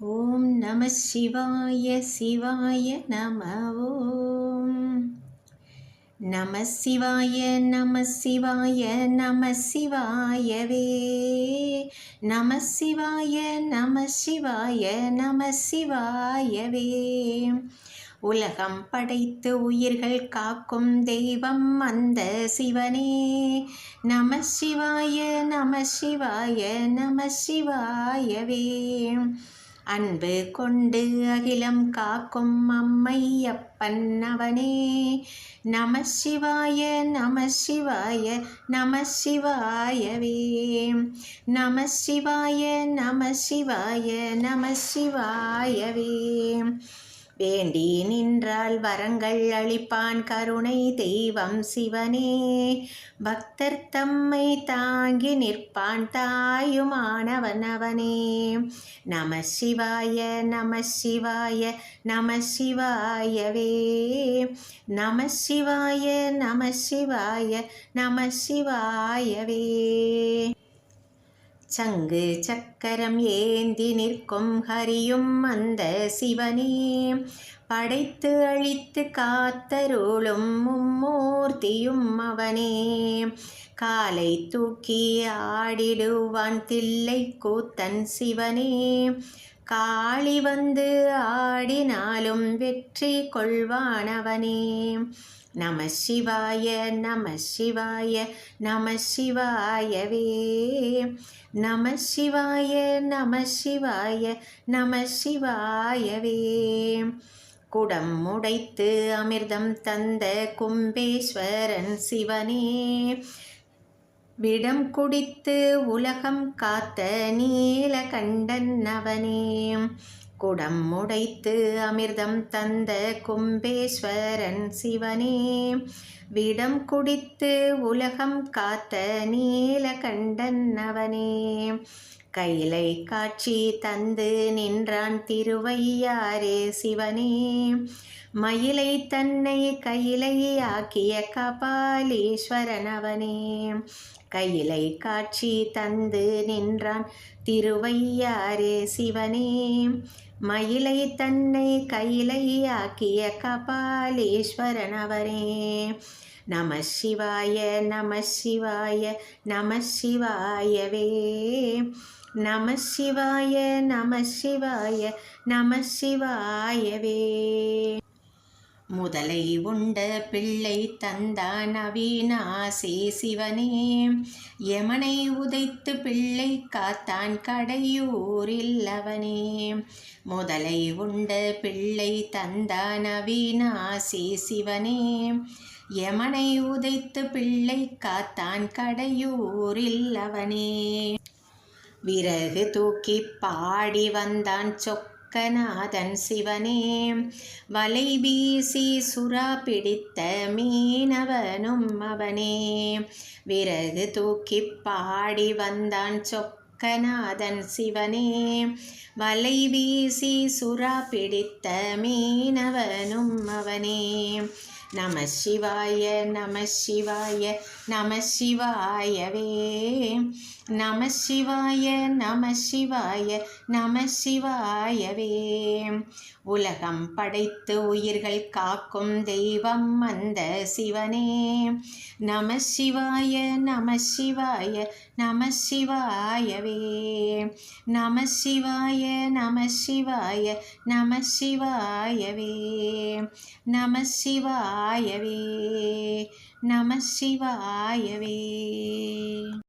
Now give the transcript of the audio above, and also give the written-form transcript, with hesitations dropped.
ஓம் நம சிவாய சிவாய நம ஓம் நம சிவாய நம சிவாய நம சிவாயவே நம சிவாய நம சிவாய நம சிவாயவே உலகம் படைத்து உயிர்கள் காக்கும் தெய்வம் அந்த சிவனே நம சிவாய நம சிவாய நம சிவாயவே அன்பு கொண்டு அகிலம் காக்கும் அம்மையப்பன் அவனே நம சிவாய நம சிவாய நம சிவாயவே நம சிவாய நம சிவாய நம சிவாயவே வேண்டி நின்றால் வரங்கள் அளிப்பான் கருணை தெய்வம் சிவனே பக்தர் தம்மை தாங்கி நிற்பான் தாயுமானவன் அவனே நம சிவாய நம சிவாய நம சிவாயவே நம சிவாய நம சிவாய நம சிவாயவே சங்கு சக்கரம் ஏந்தி நிற்கும் ஹரியும் அந்த சிவனே படைத்து அழித்து காத்தருளும் மும்மூர்த்தியும் அவனே காலை தூக்கி ஆடிடுவான் தில்லை கூத்தன் சிவனே காளி வந்து ஆடினாலும் வெற்றி கொள்வானவனே நம சிவாய நம சிவாய நம சிவாயவே நம சிவாய நம சிவாய நம சிவாயவே குடம் உடைத்து அமிர்தம் தந்த கும்பேஸ்வரன் சிவனே விடம் குடித்து உலகம் காத்த நீலகண்டன் அவனே குடம் உடைத்து அமிர்தம் தந்த கும்பேஸ்வரன் சிவனே விடம் குடித்து உலகம் காத்த நீலகண்டன் அவனே கைலை காட்சி தந்து நின்றான் திருவையாரே சிவனே மயிலை தன்னை கையிலையாக்கிய கபாலீஸ்வரன் அவனே கையிலை காட்சி தந்து நின்றான் திருவையாரே சிவனே மயிலை தன்னை கையிலையாக்கிய கபாலீஸ்வரன் அவரே நம சிவாய நம சிவாய நம சிவாயவே நம சிவாய நம சிவாய நம சிவாயவே முதலை உண்ட பிள்ளை தந்தான் அவிநாசி சிவனே யமனை உதைத்து பிள்ளை காத்தான் கடையூரில் அவனே முதலை உண்ட பிள்ளை தந்தான் அவிநாசி சிவனே யமனை உதைத்து பிள்ளை காத்தான் கடையூரில் அவனே விறகு தூக்கி பாடி வந்தான் சொக்கநாதன் சிவனே வலை வீசி சுறா பிடித்த மீனவனும் அவனே விறகு தூக்கி பாடி வந்தான் சொக்கநாதன் சிவனே வலை வீசி சுறா பிடித்த மீனவனும் அவனே நம சிவாய நம சிவாய நம சிவாயவே நம சிவாய நம சிவாய நம சிவாயவே உலகம் படைத்து உயிர்கள் காக்கும் தெய்வம் அந்த சிவனே நம சிவாய நம சிவாய நம சிவாயவே நம சிவாய நம சிவாய நம சிவாயவே நம சிவாயவே நம சிவாயவே.